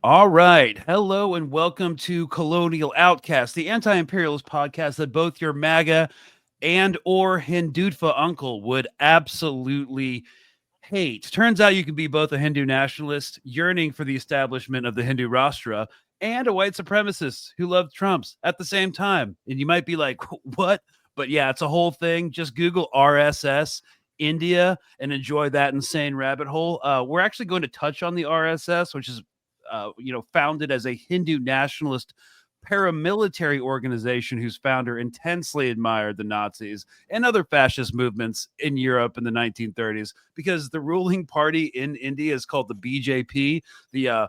All right. Hello and welcome to Colonial Outcasts, the anti-imperialist podcast that both your MAGA and or Hindutva uncle would absolutely hate. Turns out you can be both a Hindu nationalist yearning for the establishment of the Hindu Rahstra and a white supremacist who loved Trumps at the same time. And you might be like, what? But yeah, it's a whole thing. Just Google RSS India and enjoy that insane rabbit hole. We're actually going to touch on the RSS, which is founded as a Hindu nationalist paramilitary organization whose founder intensely admired the Nazis and other fascist movements in Europe in the 1930s because the ruling party in India is called the BJP, the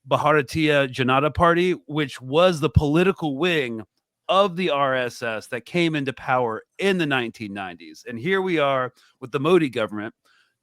Bharatiya Janata Party, which was the political wing of the RSS that came into power in the 1990s. And here we are with the Modi government.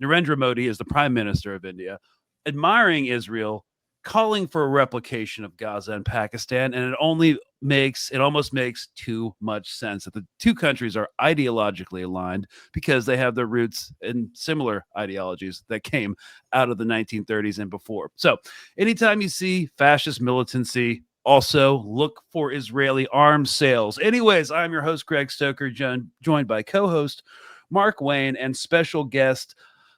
Narendra Modi is the prime minister of India, admiring Israel, calling for a replication of Gaza and Pakistan, and it almost makes too much sense that the two countries are ideologically aligned because they have their roots in similar ideologies that came out of the 1930s and before. So anytime you see fascist militancy, also look for Israeli arms sales. Anyways, I'm your host, Greg Stoker, joined by co-host Mark Wayne and special guest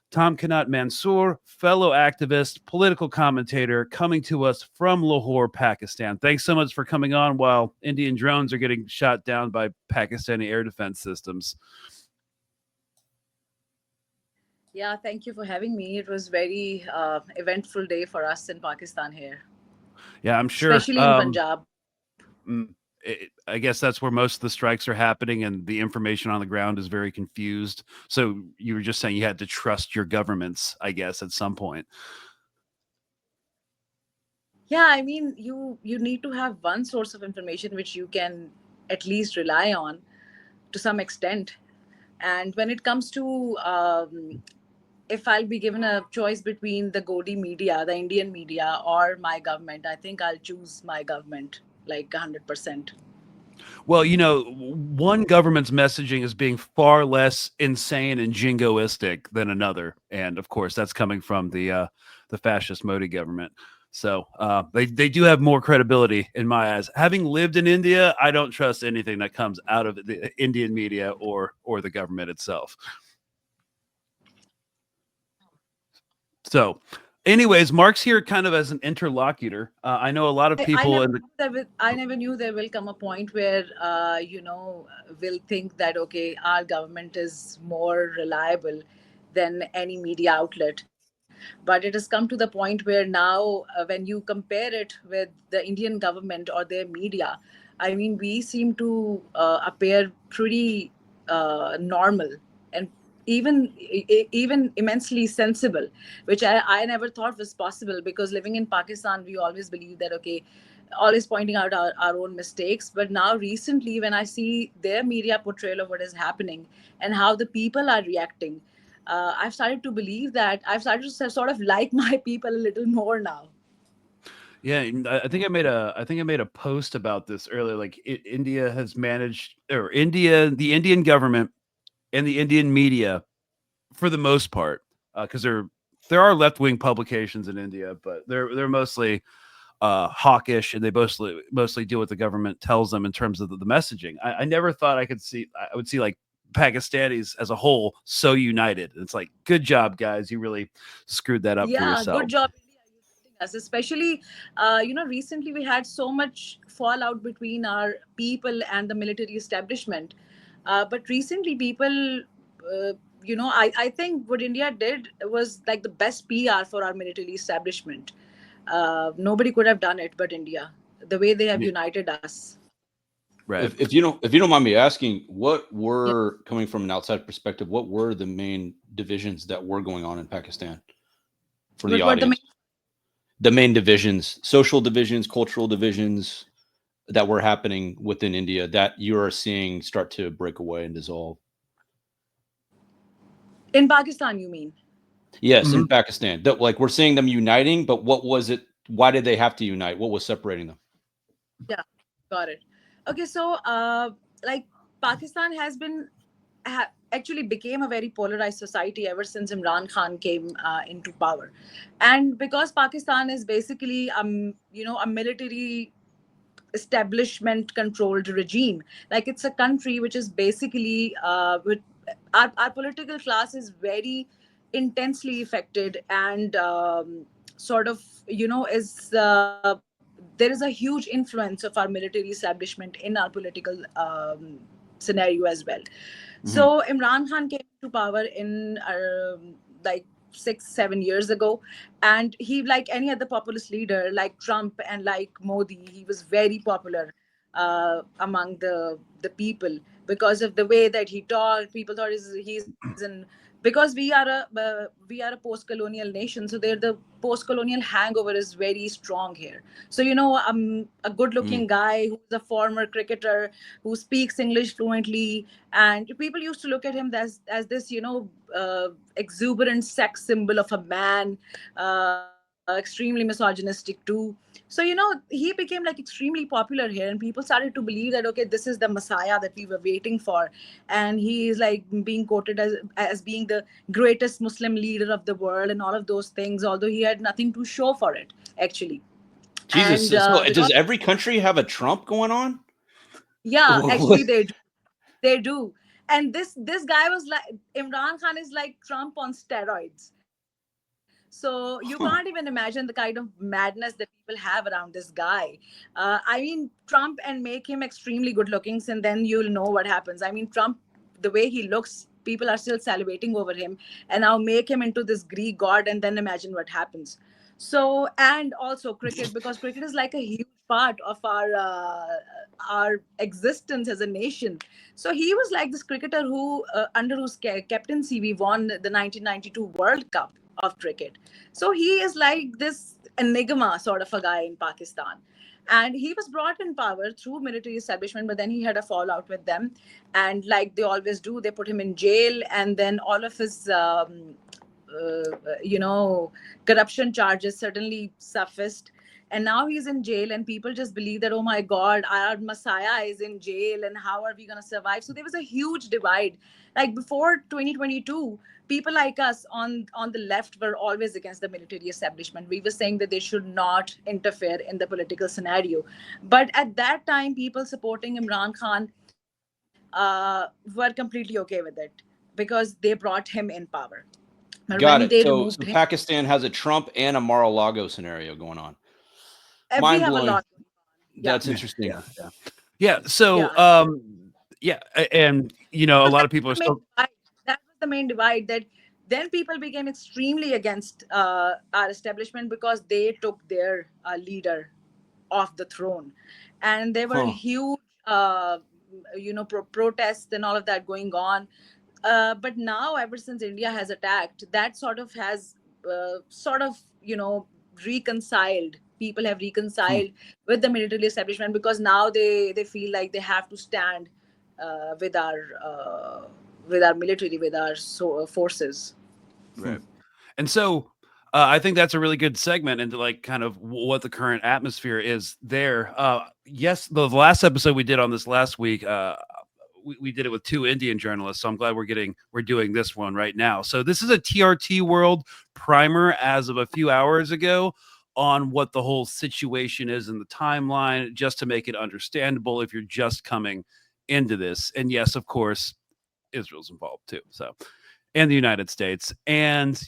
Tamkenat Mansoor, fellow activist, political commentator, coming to us from Lahore, Pakistan. Thanks so much for coming on while Indian drones are getting shot down by Pakistani air defense systems. Yeah, thank you for having me. It was very eventful day for us in Pakistan here, Yeah, I'm sure. especially in Punjab. I guess that's where most of the strikes are happening, and the information on the ground is very confused. So you were just saying you had to trust your governments, I guess, at some point. Yeah, I mean, you need to have one source of information which you can at least rely on to some extent. And when it comes to if I'll be given a choice between the Godi media, the Indian media, or my government, I think I'll choose my government like 100%. Well, one government's messaging is being far less insane and jingoistic than another, and of course, that's coming from the fascist Modi government. So they do have more credibility in my eyes. Having lived in India, I don't trust anything that comes out of the Indian media or the government itself. So, anyways, Mark's here kind of as an interlocutor. I know a lot of I people never in the knew I never knew there will come a point where we'll think that okay, our government is more reliable than any media outlet. But it has come to the point where now, when you compare it with the Indian government or their media, I mean, we seem to appear pretty normal and even immensely sensible, which I never thought was possible because living in Pakistan, we always believe that okay, always pointing out our own mistakes. But now recently, when I see their media portrayal of what is happening and how the people are reacting, I've started to believe that I've started to sort of like my people a little more now. Yeah, and I think I made a post about this earlier. Like India has managed, or the Indian government and the Indian media, for the most part, because there are left wing publications in India, but they're mostly hawkish, and they mostly do what the government tells them in terms of the messaging. I never thought I would see like Pakistanis as a whole so united. It's like, good job, guys. You really screwed that up for Yeah, good yourself. job, India, uniting us. Especially, recently we had so much fallout between our people and the military establishment. But recently, people, I think what India did was like the best PR for our military establishment. Nobody could have done it but India. The way they have Yeah, united us. right. If you don't mind me asking, what Yeah. were coming from an outside perspective? What were the main divisions that were going on in Pakistan for the What the audience? The main divisions, social divisions, cultural divisions that were happening within India that you are seeing start to break away and dissolve. in Pakistan, you mean? Yes, in Mhm. Pakistan, that like we're seeing them uniting, but what was it? Why did they have to unite? What was separating them? Yeah, got it. Okay, so like Pakistan has been actually became a very polarized society ever since Imran Khan came into power, and because Pakistan is basically a military establishment controlled regime. Like, it's a country which is basically with our political class is very intensely affected, and sort of is there is a huge influence of our military establishment in our political scenario as well. Mhm. So Imran Khan came to power in like 6 7 years ago, and he, like any other populist leader like Trump and like Modi, he was very popular among the people because of the way that he talked. People thought he's in, because we are a post-colonial nation, so there the post-colonial hangover is very strong here. So a Mm. good-looking guy who's a former cricketer who speaks English fluently, and people used to look at him as this exuberant sex symbol of a man, extremely misogynistic too. So he became like extremely popular here, and people started to believe that, okay, this is the messiah that we were waiting for, and he is like being quoted as being the greatest Muslim leader of the world and all of those things, although he had nothing to show for it actually. Jesus. And So does because every country have a Trump going on? yeah, actually they do. And this guy was like, Imran Khan is like Trump on steroids. So you can't even imagine the kind of madness that people have around this guy. I mean, Trump, and make him extremely good looking, and then you'll know what happens. I mean, Trump, the way he looks, people are still salivating over him, and now make him into this Greek god, and then imagine what happens. So, and also cricket, because cricket is like a huge part of our existence as a nation. So he was like this cricketer who, under whose captaincy, we won the 1992 World Cup of cricket. So he is like this enigma sort of a guy in Pakistan. And he was brought in power through military establishment, but then he had a fallout with them. And like they always do, they put him in jail, and then all of his you know corruption charges suddenly surfaced, and now he's in jail, and people just believe that, oh my god, our messiah is in jail, and how are we going to survive? So there was a huge divide. Like before 2022, people like us on the left were always against the military establishment. We were saying that they should not interfere in the political scenario. But at that time, people supporting Imran Khan were completely okay with it, because they brought him in power. But when Got they it. So removed so him, Pakistan has a Trump and a Mar-a-Lago scenario going on. we Mind have a blowing. lot going on. Yeah. That's interesting. Yeah. So, Yeah. yeah, and a So lot that of people was are the main still. divide. That was the main divide. That then people became extremely against our establishment because they took their leader off the throne, and there were Huh. huge, protests and all of that going on. But now, ever since India has attacked, that sort of reconciled. People have Hmm. reconciled with the military establishment, because now they feel like they have to stand uh, with our uh, with our military, with our forces. Hmm. Right. And so I think that's a really good segment into like kind of what the current atmosphere is there. Yes, the last episode we did on this last week, we did it with two Indian journalists. So I'm glad we're doing this one right now. So this is a TRT World primer as of a few hours ago on what the whole situation is in the timeline, just to make it understandable if you're just coming into this. And yes, of course, Israel's involved too. So, and the United States, and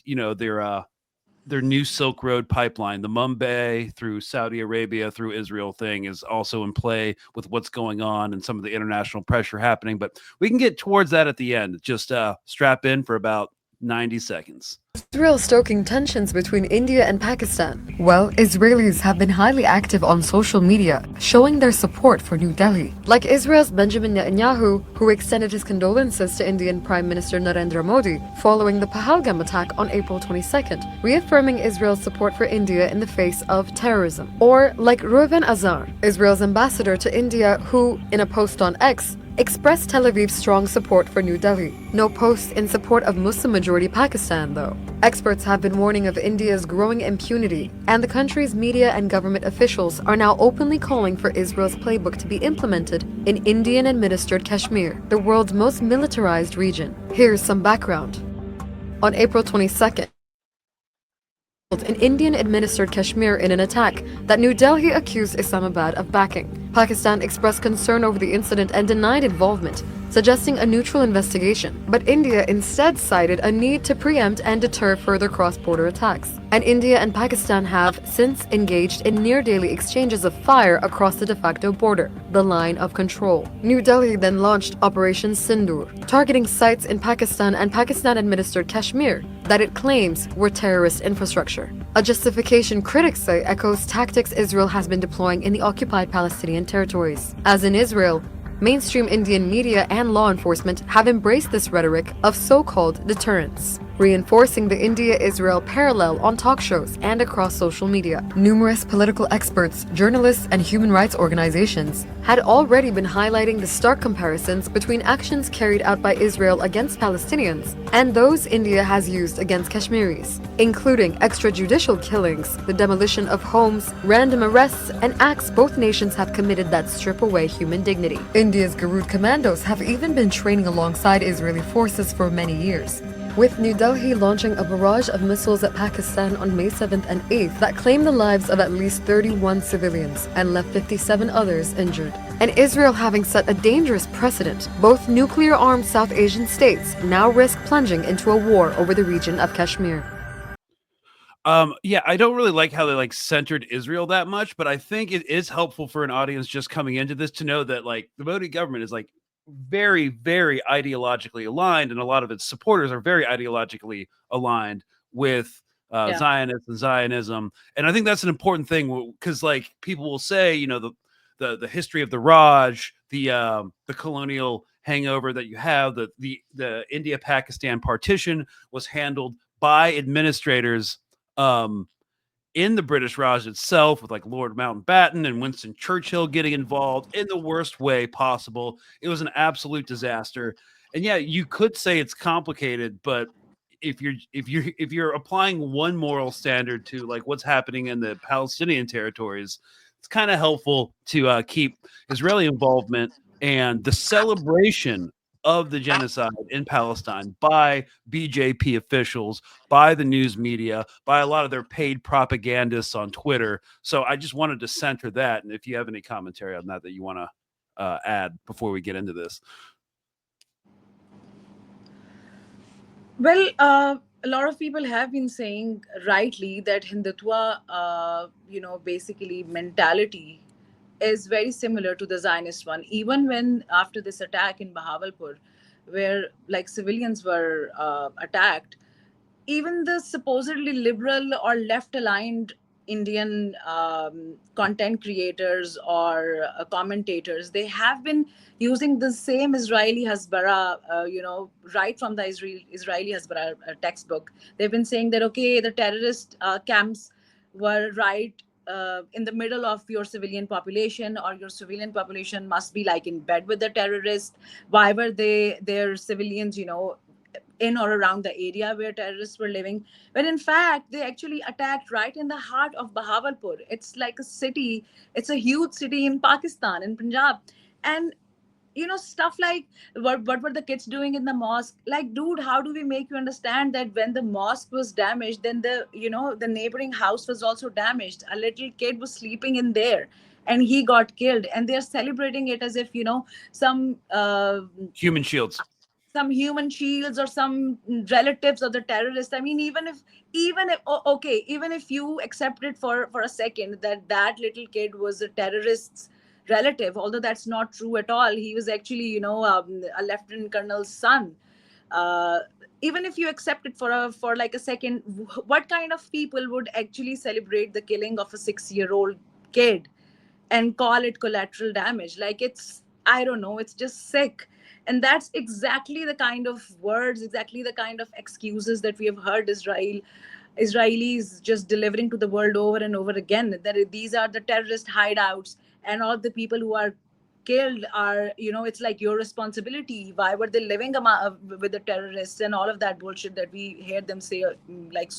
their new Silk Road pipeline, the Mumbai through Saudi Arabia through Israel thing, is also in play with what's going on and some of the international pressure happening. But we can get towards that at the end. Just strap in for about 90 seconds. Israel stoking tensions between India and Pakistan. Well, Israelis have been highly active on social media, showing their support for New Delhi. Like Israel's Benjamin Netanyahu, who extended his condolences to Indian Prime Minister Narendra Modi following the Pahalgam attack on April 22nd, reaffirming Israel's support for India in the face of terrorism. Or like Reuven Azar, Israel's ambassador to India, who, in a post on X, expressed Tel Aviv's strong support for New Delhi. No posts in support of Muslim-majority Pakistan, though. Experts have been warning of India's growing impunity, and the country's media and government officials are now openly calling for Israel's playbook to be implemented in Indian-administered Kashmir, the world's most militarized region. Here's some background. On April 22nd, in Indian-administered Kashmir in an attack that New Delhi accused Islamabad of backing. Pakistan expressed concern over the incident and denied involvement, suggesting a neutral investigation. But India instead cited a need to preempt and deter further cross-border attacks. And India and Pakistan have since engaged in near-daily exchanges of fire across the de facto border, the line of control. New Delhi then launched Operation Sindoor, targeting sites in Pakistan and Pakistan-administered Kashmir that it claims were terrorist infrastructure. A justification critics say echoes tactics Israel has been deploying in the occupied Palestinian territories. As in Israel, mainstream Indian media and law enforcement have embraced this rhetoric of so-called deterrence, reinforcing the India-Israel parallel on talk shows and across social media. Numerous political experts, journalists, and human rights organizations had already been highlighting the stark comparisons between actions carried out by Israel against Palestinians and those India has used against Kashmiris, including extrajudicial killings, the demolition of homes, random arrests, and acts both nations have committed that strip away human dignity. India's Garud commandos have even been training alongside Israeli forces for many years, with New Delhi launching a barrage of missiles at Pakistan on May 7th and 8th that claimed the lives of at least 31 civilians and left 57 others injured. And Israel having set a dangerous precedent, both nuclear-armed South Asian states now risk plunging into a war over the region of Kashmir. Yeah, I don't really like how they like centered Israel that much, but I think it is helpful for an audience just coming into this to know that like the Modi government is like very, very ideologically aligned, and a lot of its supporters are very ideologically aligned with Yeah. Zionists and Zionism. And I think that's an important thing because like people will say, you know, the history of the Raj, the colonial hangover that you have, the India Pakistan partition was handled by administrators in the British Raj itself, with like Lord Mountbatten and Winston Churchill getting involved in the worst way possible. It was an absolute disaster. And yeah, you could say it's complicated, but if you're applying one moral standard to like what's happening in the Palestinian territories, it's kind of helpful to keep Israeli involvement and the celebration of the genocide in Palestine by BJP officials, by the news media, by a lot of their paid propagandists on Twitter. So I just wanted to center that. And if you have any commentary on that you want to add before we get into this. Well, a lot of people have been saying rightly that Hindutva, basically mentality is very similar to the Zionist one. Even when after this attack in Bahawalpur, where like civilians were attacked, even the supposedly liberal or left aligned Indian content creators or commentators, they have been using the same Israeli Hasbara, right from the Israeli Hasbara textbook. They've been saying that, okay, the terrorist camps were right in the middle of your civilian population, or your civilian population must be like in bed with the terrorists. Why were their civilians, in or around the area where terrorists were living, when in fact they actually attacked right in the heart of Bahawalpur. It's like a city, it's a huge city in Pakistan, in Punjab. And stuff like what were the kids doing in the mosque? Like, dude, how do we make you understand that when the mosque was damaged, then the neighboring house was also damaged? A little kid was sleeping in there and he got killed, and they're celebrating it as if some Human shields. some human shields or some relatives of the terrorists. I mean, even if okay, even if you accept it for a second that that little kid was a terrorist's relative, although that's not true at all. He was actually a lieutenant colonel's son. uh, Even if you accept it for like a second, what kind of people would actually celebrate the killing of a 6-year-old kid and call it collateral damage? Like, it's, I don't know, it's just sick. And that's exactly the kind of words, exactly the kind of excuses that we have heard Israelis just delivering to the world over and over again, that these are the terrorist hideouts, and all the people who are killed are, it's like your responsibility. Why were they living with the terrorists and all of that bullshit that we heard them say, like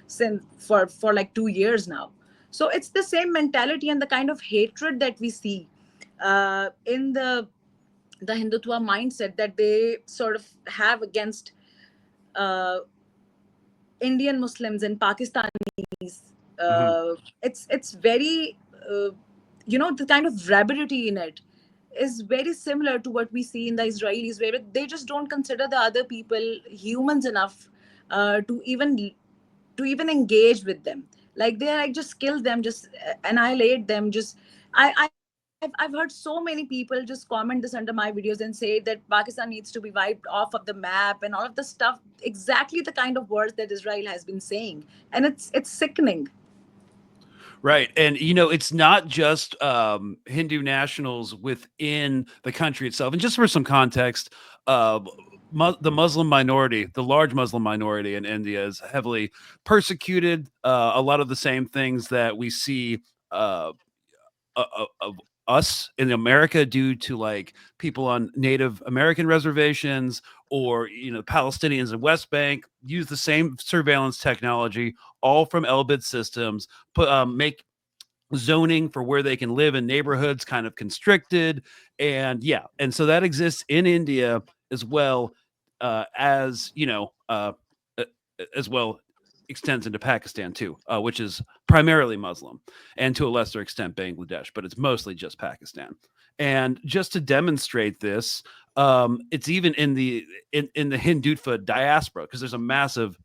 since for like 2 years now. So it's the same mentality and the kind of hatred that we see in the Hindutva mindset that they sort of have against uh, Indian Muslims and Pakistanis. Mhm. It's very the kind of rabidity in it is very similar to what we see in the Israelis, where they just don't consider the other people humans enough to even engage with them. Like they like just kill them, just annihilate them. Just I've heard so many people just comment this under my videos and say that Pakistan needs to be wiped off of the map and all of the stuff. Exactly the kind of words that Israel has been saying, and it's sickening. Right. And, it's not just Hindu nationals within the country itself. And just for some context, the Muslim minority, the large Muslim minority in India, is heavily persecuted. A lot of the same things that we see uh, of us in America due to like people on Native American reservations or Palestinians in West Bank use the same surveillance technology, all from Elbit systems, make zoning for where they can live in neighborhoods kind of constricted. And yeah, and so that exists in India as well, as as well extends into Pakistan too, which is primarily Muslim, and to a lesser extent Bangladesh, but it's mostly just Pakistan. And just to demonstrate this, it's even in the Hindutva diaspora, because there's a massive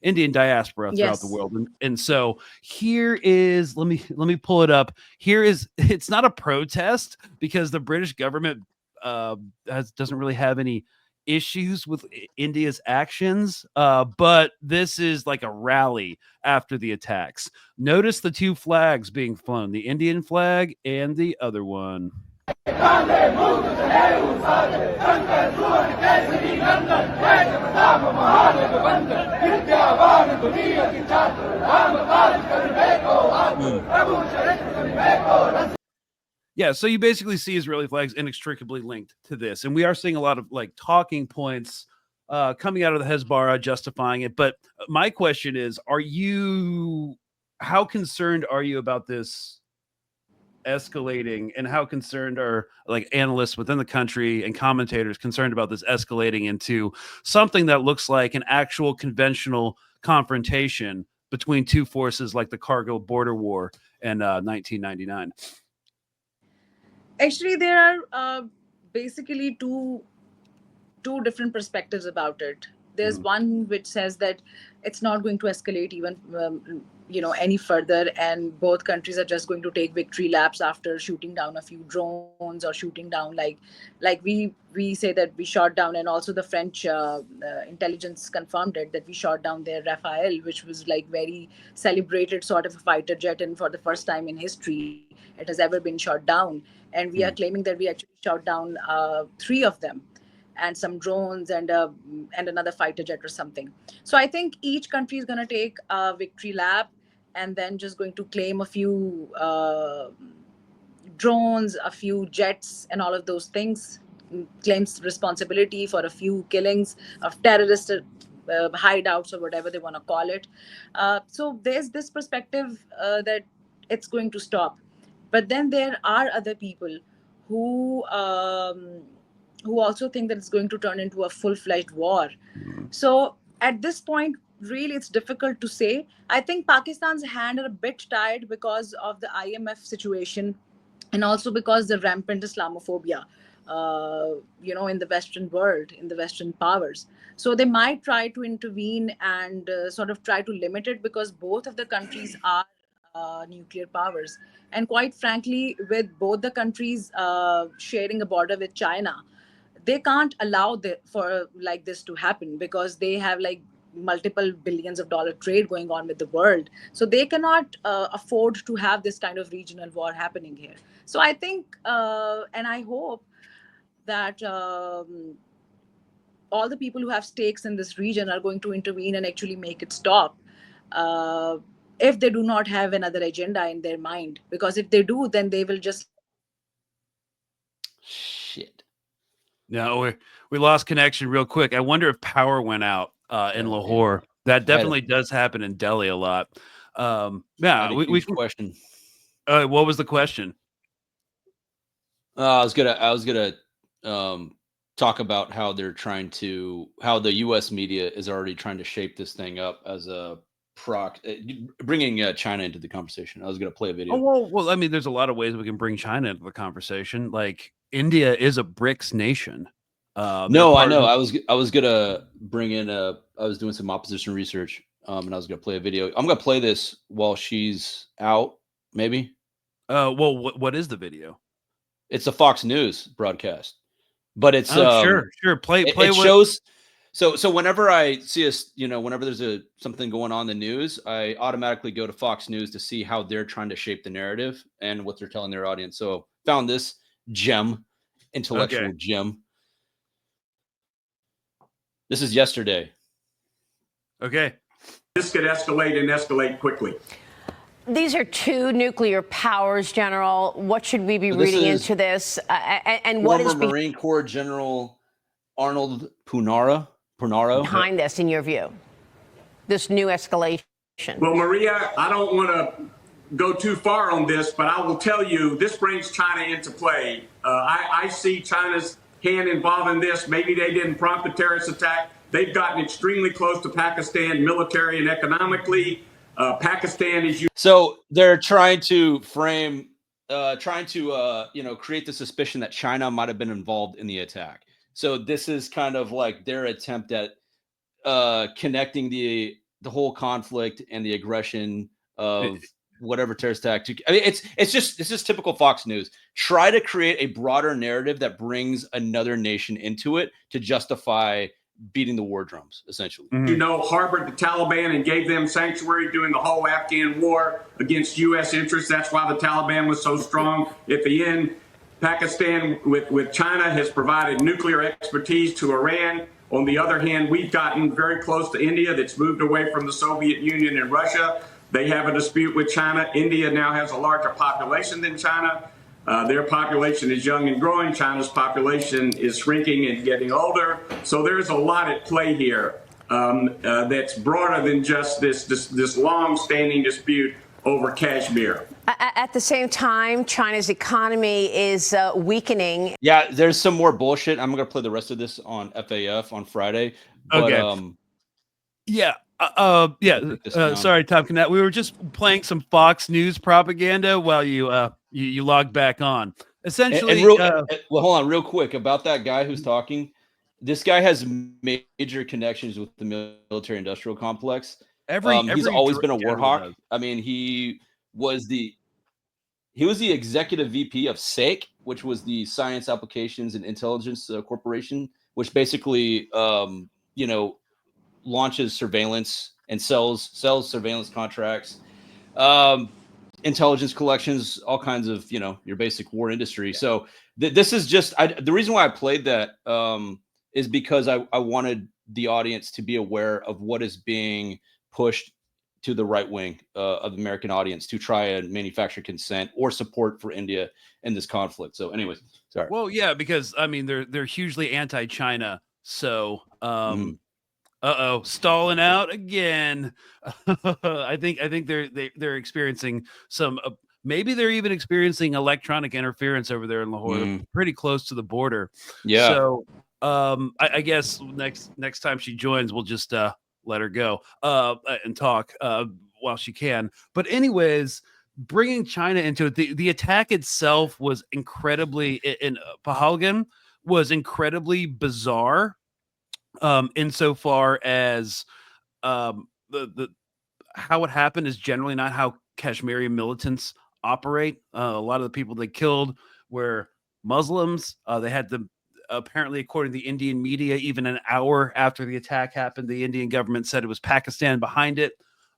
Indian diaspora throughout the Yes. world. And so here is, let me pull it up. Here is, it's not a protest because the British government doesn't really have any issues with India's actions, but this is like a rally after the attacks. Notice the two flags being flown, the Indian flag and the other one. Yeah, so you basically see Israeli flags inextricably linked to this, and we are seeing a lot of like talking points coming out of the Hezbollah justifying it. But my question is, how concerned are you about this escalating, and how concerned are like analysts within the country and commentators concerned about this escalating into something that looks like an actual conventional confrontation between two forces like the Kargil border war in 1999? Actually, there are basically two different perspectives about it. There's Mhm. one which says that it's not going to escalate even any further, and both countries are just going to take victory laps after shooting down a few drones or shooting down like we say that we shot down, and also the French intelligence confirmed it that we shot down their Rafale, which was like very celebrated sort of a fighter jet, and for the first time in history it has ever been shot down. And we are Mhm. claiming that we actually shot down three of them, and some drones and another fighter jet or something. So I think each country is going to take a victory lap and then just going to claim a few drones, a few jets, and all of those things. Claims responsibility for a few killings of terrorist hideouts or whatever they want to call it. So there's this perspective that it's going to stop, but then there are other people who um, who also think that it's going to turn into a full-fledged war. Mhm. So at this point, really, it's difficult to say. I think Pakistan's hand are a bit tied because of the IMF situation, and also because the rampant Islamophobia, in the Western world, in the Western powers. So they might try to intervene and sort of try to limit it, because both of the countries are nuclear powers. And quite frankly, with both the countries sharing a border with China, they can't allow for like this to happen, because they have like multiple billions of dollar trade going on with the world. So they cannot afford to have this kind of regional war happening here. So I think and I hope that all the people who have stakes in this region are going to intervene and actually make it stop, uh, if they do not have another agenda in their mind. Because if they do, then they will just like Shit. No, we lost connection real quick. I wonder if power went out in Lahore. That definitely does happen in Delhi a lot. I Yeah, had a we huge can. question. What was the question? I was gonna talk about how they're trying to how the U.S. media is already trying to shape this thing up as a bringing China into the conversation. I was gonna play a video. Oh well. I mean, there's a lot of ways we can bring China into the conversation. Like India is a BRICS nation. They're No, I part know. of. I was gonna bring in a. I was doing some opposition research, and I was gonna play a video. I'm gonna play this while she's out. Maybe Well, what is the video? it's a Fox News broadcast, but it's Oh, sure. Play it what. shows. So whenever I see us, whenever there's something going on in the news, I automatically go to Fox News to see how they're trying to shape the narrative and what they're telling their audience. So found this gem, Okay. intellectual gem. This is yesterday. Okay. This could escalate and escalate quickly. These are two nuclear powers, General. What should we be reading into this? And what is Marine Corps General Arnold Punaro behind this, in your view? This new escalation. Well, Maria, I don't want to go too far on this, but I will tell you this brings China into play. I see China's hand involved in this. Maybe they didn't prompt the terrorist attack. They've gotten extremely close to Pakistan military and economically. Pakistan is. So they're trying to frame, create the suspicion that China might have been involved in the attack. So this is kind of like their attempt at connecting the whole conflict and the aggression of whatever terrorist attack. I mean, it's just typical Fox News. Try to create a broader narrative that brings another nation into it to justify beating the war drums, essentially. Harbored the Taliban and gave them sanctuary during the whole Afghan war against U.S. interests. That's why the Taliban was so strong. At the end, Pakistan, with China, has provided nuclear expertise to Iran. On the other hand, we've gotten very close to India that's moved away from the Soviet Union and Russia. They have a dispute with China. India now has a larger population than China. Their population is young and growing. China's population is shrinking and getting older. So there's a lot at play here that's broader than just this long-standing dispute over Kashmir. At the same time, China's economy is weakening. Yeah, there's some more bullshit. I'm going to play the rest of this on FAF on Friday. But, Okay. Sorry, Tamkenat. We were just playing some Fox News propaganda while you logged back on. Essentially, well, hold on, real quick about that guy who's talking. This guy has major connections with the military-industrial complex. He's always been a war hawk. I mean, he was the executive VP of SAIC, which was the Science Applications and Intelligence Corporation, which basically, launches surveillance and sells surveillance contracts, intelligence collections, all kinds of, your basic war industry. So this is just, the reason why I played that is because I wanted the audience to be aware of what is being pushed to the right wing of the American audience to try and manufacture consent or support for India in this conflict. So anyways, sorry. Well, yeah, because I mean, they're hugely anti-China. So, stalling out again. I think they're experiencing some. Maybe they're even experiencing electronic interference over there in Lahore. They're pretty close to the border. Yeah. So, I guess next time she joins, we'll just let her go and talk while she can. But anyways, bringing China into it, the attack itself was incredibly in Pahalgam was incredibly bizarre. Insofar as the how it happened is generally not how Kashmiri militants operate. A lot of the people they killed were Muslims. They had them apparently, according to the Indian media, even an hour after the attack happened, the Indian government said it was Pakistan behind it.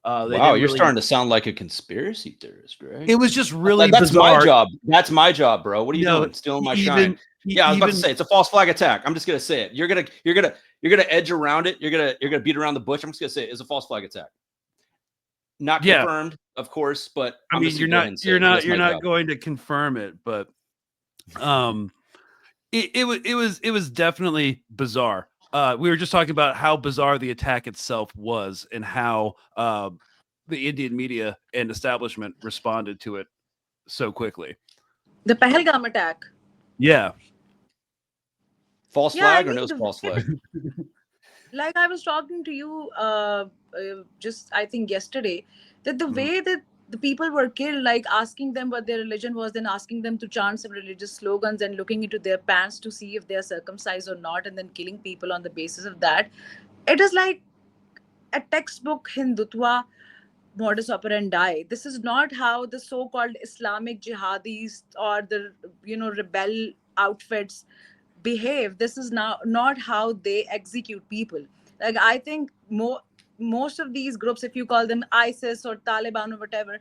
Wow, you're starting to sound like a conspiracy theorist, Greg. It was just really that's bizarre. my job. That's my job, bro. What are you doing? Stealing my shine. Yeah, I was about to say it's a false flag attack. I'm just gonna say it. You're gonna edge around it. You're gonna beat around the bush. I'm just gonna say it's a false flag attack. Not confirmed, of course, but I mean, you're not going to confirm it, but It was definitely bizarre. We were just talking about how bizarre the attack itself was and how the Indian media and establishment responded to it so quickly. The Pahalgam attack. Yeah. False Yeah, I flag or mean no the false way, flag? like I was talking to you, just I think yesterday, that the Mhm. way that the people were killed, like asking them what their religion was, then asking them to chant some religious slogans and looking into their pants to see if they are circumcised or not, and then killing people on the basis of that. It is like a textbook Hindutva modus operandi. This is not how the so-called Islamic jihadis or the rebel outfits behave. This is now not how they execute people. Like I think most of these groups, if you call them ISIS or Taliban or whatever,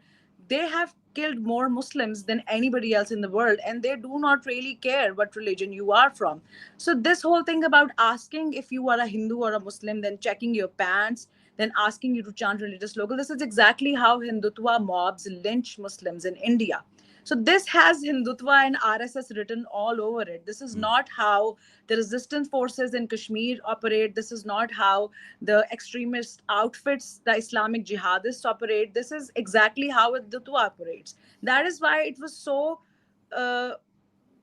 they have killed more Muslims than anybody else in the world, and they do not really care what religion you are from. So this whole thing about asking if you are a Hindu or a Muslim, then checking your pants, then asking you to chant religious slogans, this is exactly how Hindutva mobs lynch Muslims in India. So this has Hindutva and RSS written all over it. This is not how the resistance forces in Kashmir operate. This is not how the extremist outfits, the Islamic jihadists operate. This is exactly how Hindutva operates. That is why it was so uh,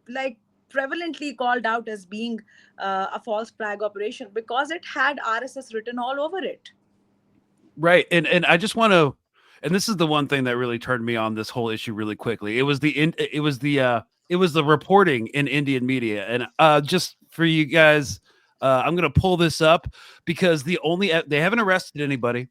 like prevalently called out as being a false flag operation, because it had RSS written all over it. Right. And I just want to, and this is the one thing that really turned me on this whole issue really quickly. It was the reporting in Indian media. And just for you guys, I'm going to pull this up because they haven't arrested anybody.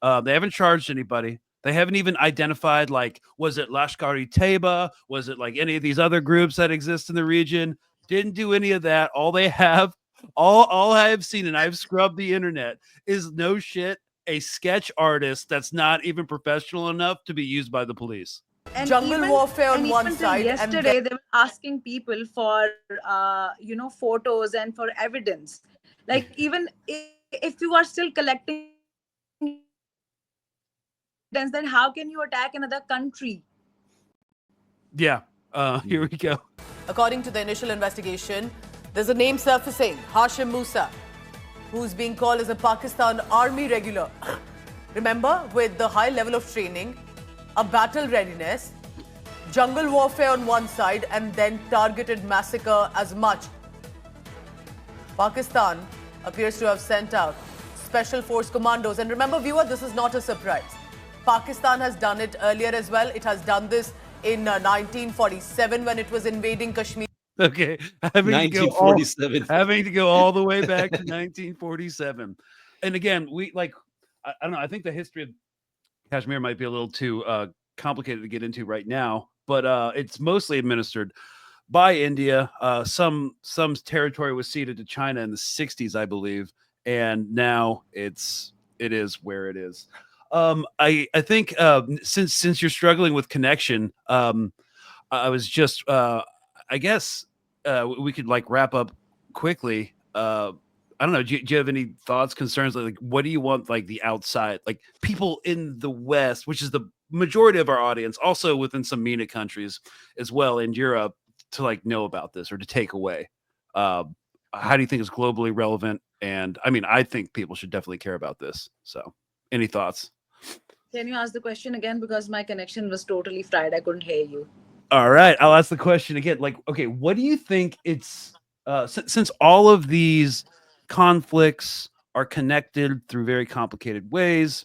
They haven't charged anybody. They haven't even identified, like, was it Lashkar-e Taiba? Was it like any of these other groups that exist in the region? Didn't do any of that. All I have seen, and I've scrubbed the internet, is no shit, a sketch artist that's not even professional enough to be used by the police. and Jungle even warfare on and one even till side and then yesterday they were asking people for photos and for evidence. Like even if you are still collecting evidence, then how can you attack another country? Yeah. Here we go. according to the initial investigation, there's a name surfacing, Hashim Musa, who's being called as a Pakistan army regular. Remember, with the high level of training, a battle readiness, jungle warfare on one side, and then targeted massacre as much. Pakistan appears to have sent out special force commandos. And remember, viewer, this is not a surprise. Pakistan has done it earlier as well. It has done this in 1947 when it was invading Kashmir. Okay. Having to go all the way back to 1947. And again, I don't know, I think the history of Kashmir might be a little too complicated to get into right now, but it's mostly administered by India. Some territory was ceded to China in the 60s, I believe, and now it is where it is. I think since you're struggling with connection, I was just I guess we could like wrap up quickly. I don't know. Do you have any thoughts, concerns? Like, what do you want, like the outside, like people in the West, which is the majority of our audience, also within some MENA countries as well in Europe, to like know about this or to take away? Uh, how do you think it's globally relevant? And I mean, I think people should definitely care about this. So, any thoughts? Can you ask the question again, because my connection was totally fried, I couldn't hear you. All right, I'll ask the question again. Like, okay, what do you think it's since all of these conflicts are connected through very complicated ways?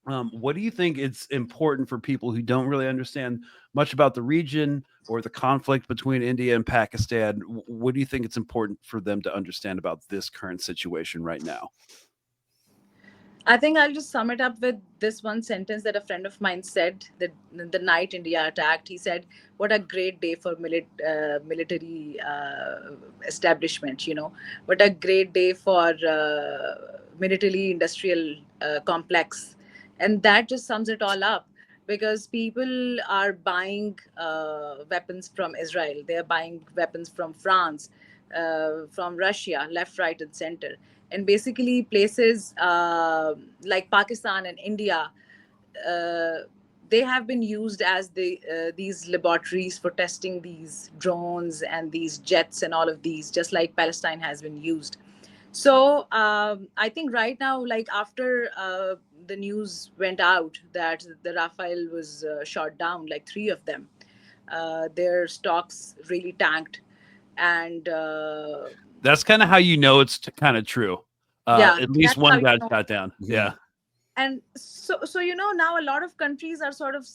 What do you think it's important for people who don't really understand much about the region or the conflict between India and Pakistan? What do you think it's important for them to understand about this current situation right now? I think I'll just sum it up with this one sentence that a friend of mine said that the night India attacked. He said, "What a great day for military establishment. What a great day for military industrial complex," and that just sums it all up. Because people are buying weapons from Israel, they are buying weapons from France, from Russia, left, right, and center, and basically places like Pakistan and India, uh, they have been used as these laboratories for testing these drones and these jets and all of these, just like Palestine has been used. So I think right now, like after the news went out that the Rafale was shot down, like three of them, their stocks really tanked, and That's kind of how you know it's kind of true. yeah, At least that's how one you got know. shot down. Yeah. And so now a lot of countries are sort of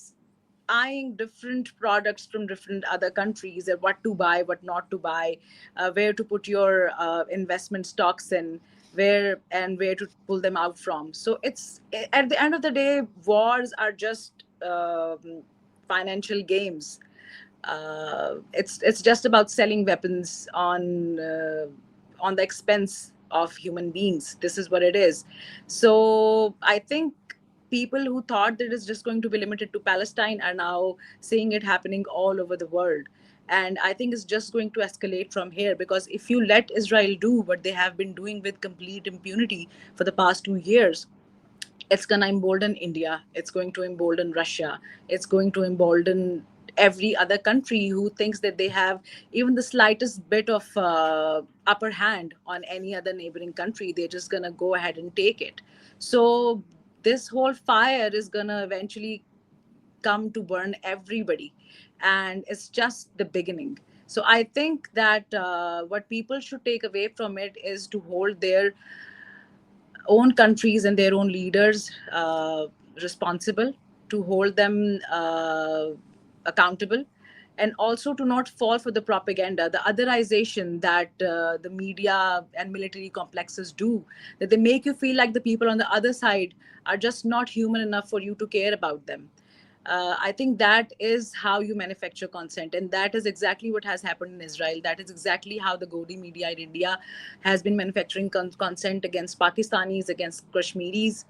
eyeing different products from different other countries, and what to buy, what not to buy, where to put your investment stocks in, where to pull them out from. So it's at the end of the day, wars are just financial games. It's just about selling weapons on the expense of human beings. This is what it is. So I think people who thought that it's just going to be limited to Palestine are now seeing it happening all over the world. And I think it's just going to escalate from here, because if you let Israel do what they have been doing with complete impunity for the past 2 years, it's going to embolden India, it's going to embolden Russia, it's going to embolden every other country who thinks that they have even the slightest bit of upper hand on any other neighboring country. They're just going to go ahead and take it. So this whole fire is going to eventually come to burn everybody, and it's just the beginning. So I think that what people should take away from it is to hold their own countries and their own leaders responsible, to hold them accountable, and also to not fall for the propaganda, the otherization that the media and military complexes do, that they make you feel like the people on the other side are just not human enough for you to care about them. I think that is how you manufacture consent. And that is exactly what has happened in Israel. That is exactly how the Godi media in India has been manufacturing consent against Pakistanis, against Kashmiris,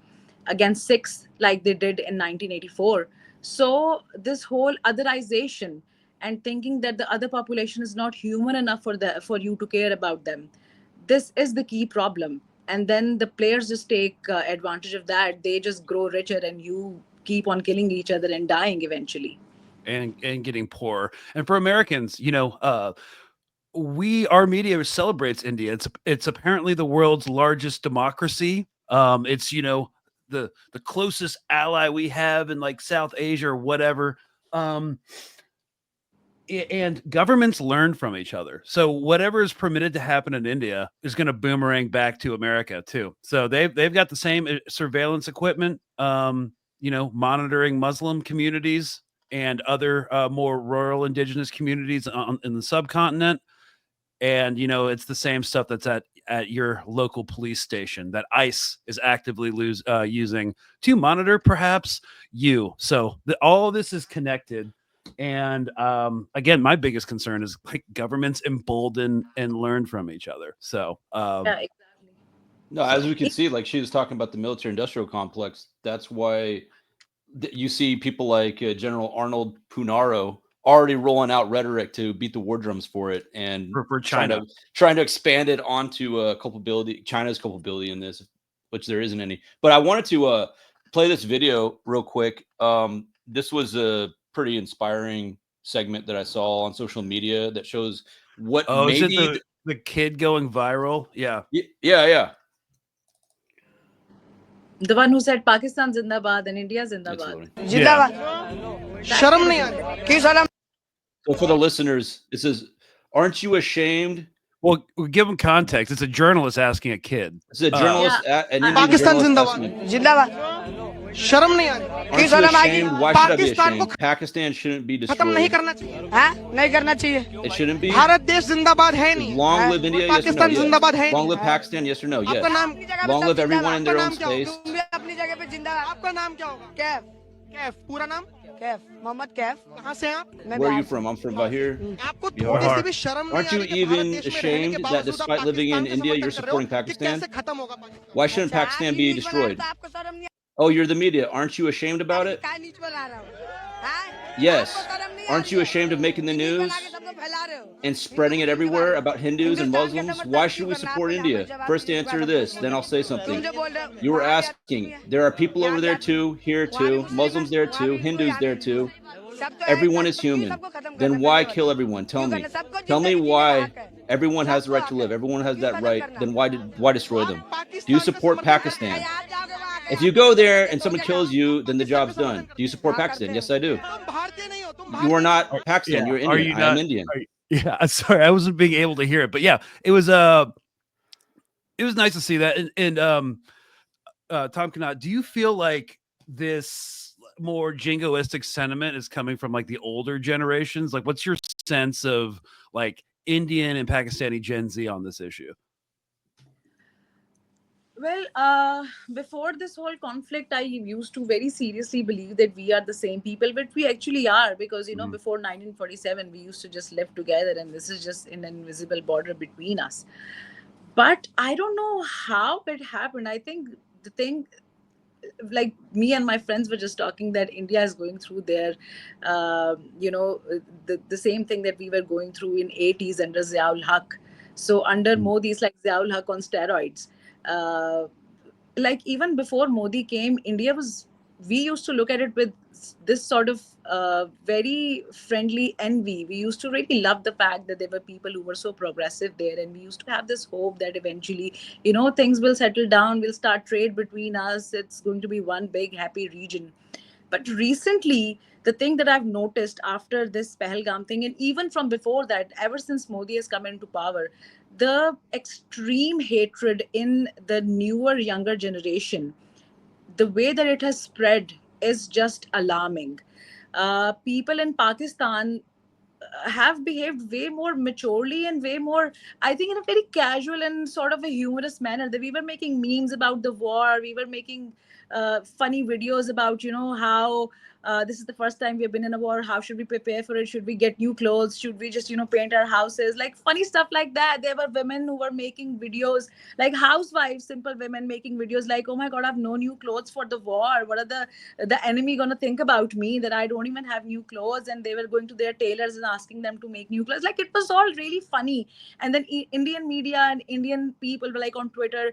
against Sikhs, like they did in 1984. So this whole otherization and thinking that the other population is not human enough for you to care about them, this is the key problem. And then the players just take advantage of that. They just grow richer, and you keep on killing each other and dying eventually. And getting poorer. And for Americans, our media celebrates India. It's apparently the world's largest democracy. It's the closest ally we have in like South Asia or whatever. And governments learn from each other. So whatever is permitted to happen in India is going to boomerang back to America too. So they've got the same surveillance equipment, monitoring Muslim communities and other more rural indigenous communities in the subcontinent. And it's the same stuff that's at your local police station that ICE is actively using to monitor perhaps you. So all of this is connected. And again, my biggest concern is like governments embolden and learn from each other. So Yeah, exactly. No, as we can see, like she was talking about the military industrial complex. That's why you see people like General Arnold Punaro already rolling out rhetoric to beat the war drums for it, and for China, trying to expand it onto China's culpability in this, which there isn't any. But I wanted to play this video real quick. This was a pretty inspiring segment that I saw on social media that shows what maybe is it the kid going viral? Yeah. The one who said Pakistan Zindabad and India Zindabad. So for the listeners, it says, "Aren't you ashamed?" Well, we'll give them context. It's a journalist asking a kid. It's a journalist, Pakistan Zindabad. शर्म नहीं आ रही Aren't you ashamed? Why should I be ashamed? Pakistan shouldn't be destroyed. खत्म नहीं करना चाहिए नहीं करना चाहिए It shouldn't be. भारत देश जिंदाबाद है नहीं Long live India, yes or no? Pakistan जिंदाबाद है Yes. Long live Pakistan, yes or no? Yes. आपका नाम Long live everyone in their own space. तुम भी अपनी जगह पे जिंदा आपका नाम क्या होगा कैफ कैफ पूरा नाम कैफ मोहम्मद कैफ कहाँ से हैं आप Where are you from? I'm from Bahir. आपको थोड़ी सी भी शर्म नहीं Aren't you even ashamed that despite living in India, you're supporting Pakistan? खत्म होगा Pakistan Why shouldn't Pakistan be destroyed? Oh, you're the media. Aren't you ashamed about it? Yes. Aren't you ashamed of making the news? and spreading it everywhere about Hindus and Muslims, why should we support India? First answer this, then I'll say something. You were asking, there are people over there too, here too, Muslims there too, Hindus there too. Everyone is human. Then why kill everyone? Tell me. Tell me why everyone has the right to live. Everyone has that right. Then why destroy them? Do you support Pakistan? If you go there and someone kills you, then the job's done. Do you support Pakistan? Yes, I do. You are not Pakistan. You're Indian. I am Indian. Yeah, sorry, I wasn't being able to hear it, but yeah, it was nice to see that. And Tamkenat, do you feel like this more jingoistic sentiment is coming from like the older generations? Like, what's your sense of like Indian and Pakistani Gen Z on this issue? Well, before this whole conflict, I used to very seriously believe that we are the same people, but we actually are, because, before 1947, we used to just live together, and this is just an invisible border between us. But I don't know how it happened. I think the thing, like me and my friends were just talking, that India is going through their, the same thing that we were going through in 80s under Ziaul Haq. So under Modi, it's like Ziaul Haq on steroids. Like even before Modi came, we used to look at it with this sort of very friendly envy. We used to really love the fact that there were people who were so progressive there, and we used to have this hope that eventually, things will settle down, we'll start trade between us, it's going to be one big happy region. But recently, the thing that I've noticed after this Pahalgam thing, and even from before that, ever since Modi has come into power, the extreme hatred in the newer, younger generation, the way that it has spread is just alarming. People in Pakistan have behaved way more maturely and way more, I think, in a very casual and sort of a humorous manner. That we were making memes about the war, we were making funny videos about, how this is the first time we've been in a war, how should we prepare for it, should we get new clothes, should we just, paint our houses, like funny stuff like that. There were women who were making videos, like housewives, simple women making videos like, oh my god, I've no new clothes for the war, what are the enemy gonna think about me that I don't even have new clothes? And they were going to their tailors and asking them to make new clothes. Like, it was all really funny. And then Indian media and Indian people were like on Twitter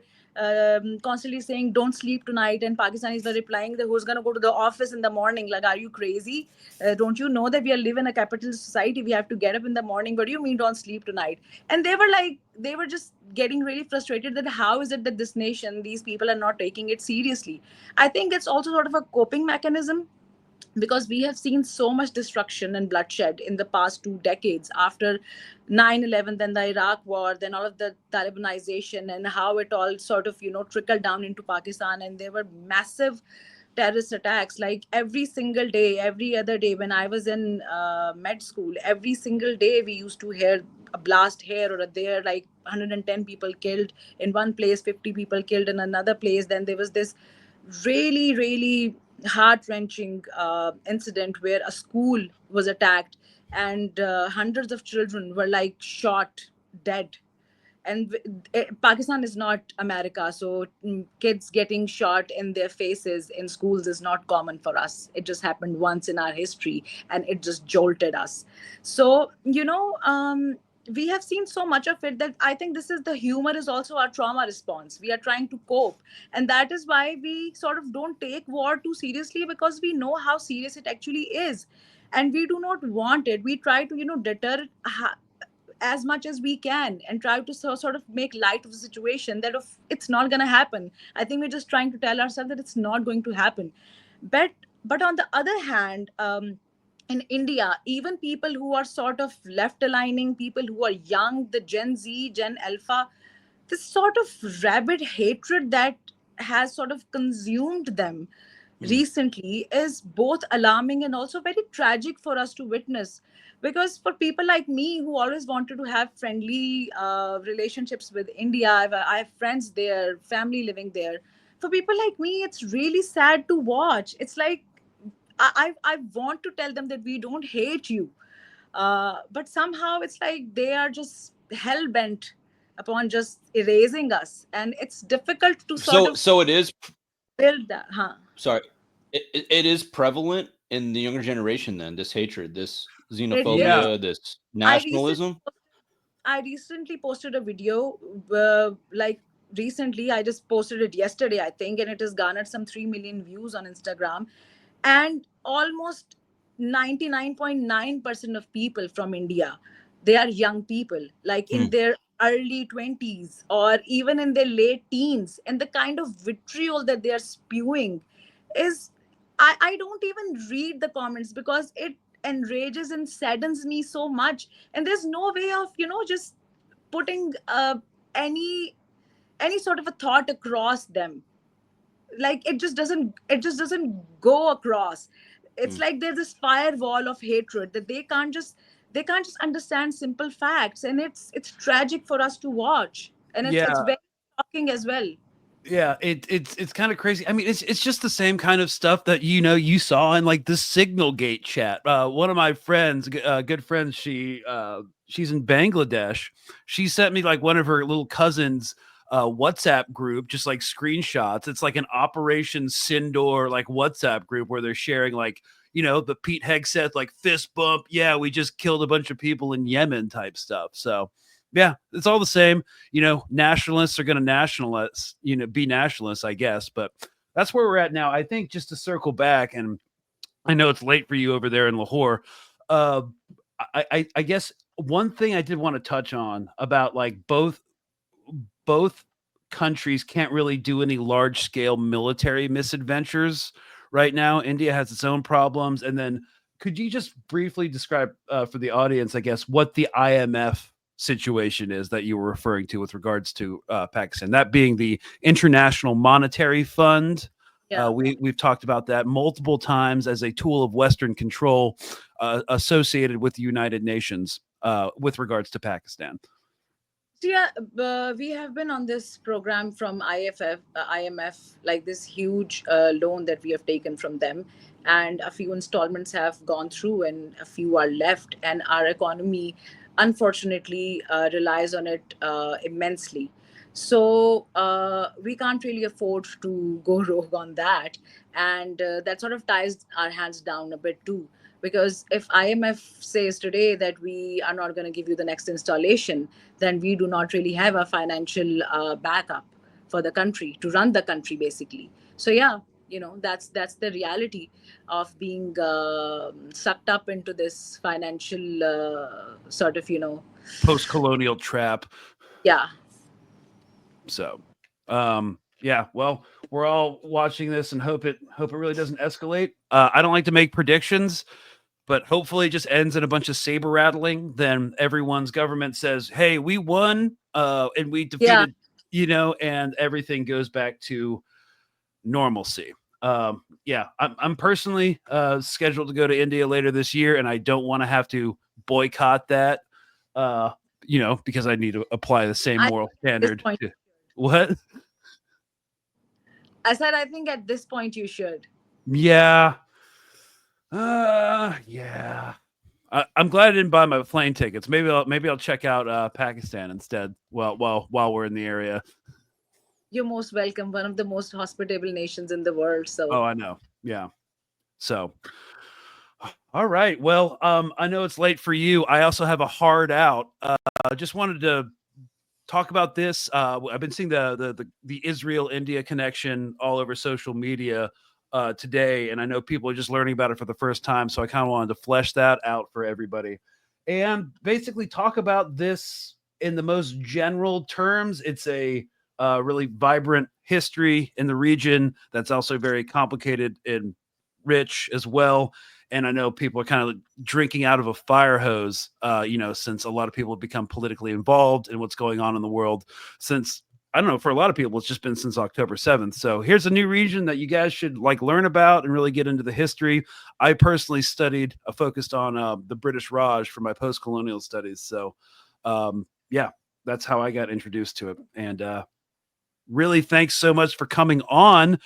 constantly saying, don't sleep tonight, and Pakistanis were replying that who's going to go to the office in the morning, like, are you crazy? Don't you know that we live in a capitalist society, we have to get up in the morning, what do you mean don't sleep tonight? And they were just getting really frustrated that how is it that this nation, these people are not taking it seriously. I think it's also sort of a coping mechanism, because we have seen so much destruction and bloodshed in the past 2 decades, after 9/11, then the Iraq war, then all of the Talibanization, and how it all sort of, trickled down into Pakistan. And there were massive terrorist attacks, like every single day, every other day. When I was in med school, every single day we used to hear a blast here or there, like 110 people killed in one place, 50 people killed in another place. Then there was this really, really heart-wrenching incident where a school was attacked, and hundreds of children were like shot dead. And Pakistan is not America, so kids getting shot in their faces in schools is not common for us. It just happened once in our history, and it just jolted us. So, we have seen so much of it that I think this is the humor is also our trauma response. We are trying to cope, and that is why we sort of don't take war too seriously, because we know how serious it actually is, and we do not want it. We try to, deter as much as we can, and try to sort of make light of the situation, that if it's not going to happen, I think we're just trying to tell ourselves that it's not going to happen. But on the other hand, in India, even people who are sort of left aligning, people who are young, the Gen Z, Gen Alpha, this sort of rabid hatred that has sort of consumed them recently is both alarming and also very tragic for us to witness. Because for people like me, who always wanted to have friendly relationships with India, I have friends there, family living there. For people like me, it's really sad to watch. It's like I want to tell them that we don't hate you, but somehow it's like they are just hell bent upon just erasing us, and it's difficult to sort of so it is build that. Sorry, it is prevalent in the younger generation then, this hatred, this It Yeah. xenophobia, this I recently nationalism? I recently posted a video. Like recently, I just posted it yesterday, I think, and it has garnered some 3 million views on Instagram. And almost 99.9% of people from India, they are young people, like in their early 20s or even in their late teens. And the kind of vitriol that they are spewing is, I don't even read the comments because it enrages and saddens me so much. And there's no way of just putting any any sort of a thought across them. Like it just doesn't go across. It's like there's this firewall of hatred that they can't just understand simple facts, and it's tragic for us to watch, and it's Yeah. very shocking as well. Yeah, it's kind of crazy. I mean, it's just the same kind of stuff that you saw in like the Signal Gate chat. One of my friends, good friends, she's in Bangladesh. She sent me like one of her little cousins' WhatsApp group, just like screenshots. It's like an Operation Sindor like WhatsApp group where they're sharing like the Pete Hegseth like fist bump. Yeah, we just killed a bunch of people in Yemen type stuff. So yeah, it's all the same. Nationalists are going to be nationalists, I guess. But that's where we're at now. I think just to circle back, and I know it's late for you over there in Lahore. Uh, I guess one thing I did want to touch on about like both countries can't really do any large scale military misadventures right now. India has its own problems, and then could you just briefly describe for the audience, I guess, what the IMF situation is that you were referring to with regards to Pakistan, that being the International Monetary Fund. Yeah. We've talked about that multiple times as a tool of Western control associated with the United Nations with regards to Pakistan. So yeah, we have been on this program from IMF, like this huge loan that we have taken from them, and a few installments have gone through, and a few are left, and our economy, unfortunately, relies on it immensely. So we can't really afford to go rogue on that, and that sort of ties our hands down a bit too. Because if IMF says today that we are not going to give you the next installation, then we do not really have a financial backup for the country to run the country, basically. So yeah, that's the reality of being sucked up into this financial sort of Post-colonial trap. yeah. So yeah, well, we're all watching this and hope it really doesn't escalate. I don't like to make predictions, but hopefully it just ends in a bunch of saber rattling. Then everyone's government says, hey, we won and we Yeah. defeated, and everything goes back to normalcy. Yeah, I'm personally scheduled to go to India later this year, and I don't want to have to boycott that, because I need to apply the same moral At this standard. point, What? I said I think at this point you should. Yeah. Yeah. I'm glad I didn't buy my plane tickets. Maybe I'll check out Pakistan instead. While we're in the area. You're most welcome. One of the most hospitable nations in the world. So. Oh, I know. Yeah. So. All right. Well, I know it's late for you. I also have a hard out. I just wanted to talk about this. I've been seeing the Israel India connection all over social media today, and I know people are just learning about it for the first time. So I kind of wanted to flesh that out for everybody, and basically talk about this in the most general terms. It's a really vibrant history in the region that's also very complicated and rich as well. And I know people are kind of drinking out of a fire hose, since a lot of people have become politically involved in what's going on in the world since, I don't know, for a lot of people, it's just been since October 7th. So here's a new region that you guys should learn about and really get into the history. I personally focused on the British Raj for my post-colonial studies. So yeah, that's how I got introduced to it. And really, thanks so much for coming on.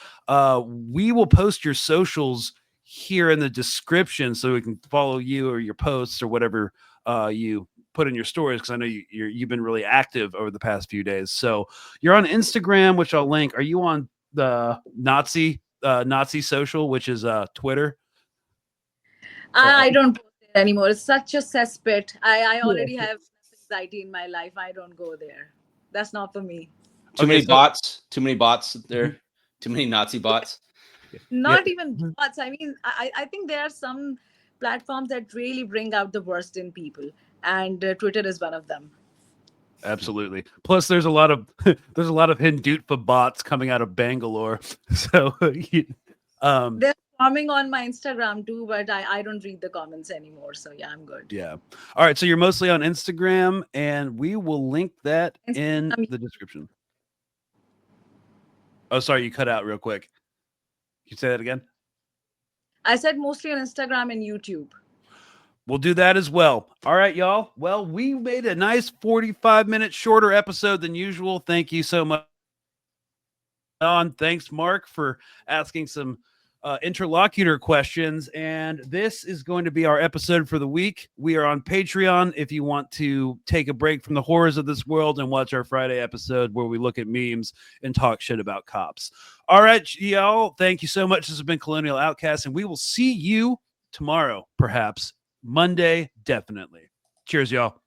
We will post your socials here in the description so we can follow you or your posts or whatever you put in your stories, because I know you've been really active over the past few days. So you're on Instagram, which I'll link. Are you on the Nazi social, which is Twitter? I don't post there anymore. It's such a cesspit. I already have anxiety in my life. I don't go there. That's not for me. Too many bots there. Too many Nazi bots. Not even bots. I mean, I think there are some platforms that really bring out the worst in people, and Twitter is one of them. Absolutely. Plus, there's a lot of Hindutva bots coming out of Bangalore. So, they're forming on my Instagram too, but I don't read the comments anymore. So yeah, I'm good. Yeah. All right. So you're mostly on Instagram, and we will link that in the description. Oh, sorry, you cut out real quick. Can you say that again? I said mostly on Instagram and YouTube. We'll do that as well. All right, y'all. Well, we made a nice 45-minute shorter episode than usual. Thank you so much. Thanks, Mark, for asking some interlocutor questions. And this is going to be our episode for the week. We are on Patreon if you want to take a break from the horrors of this world and watch our Friday episode where we look at memes and talk shit about cops. All right, y'all. Thank you so much. This has been Colonial Outcasts, and we will see you tomorrow, perhaps. Monday, definitely. Cheers, y'all.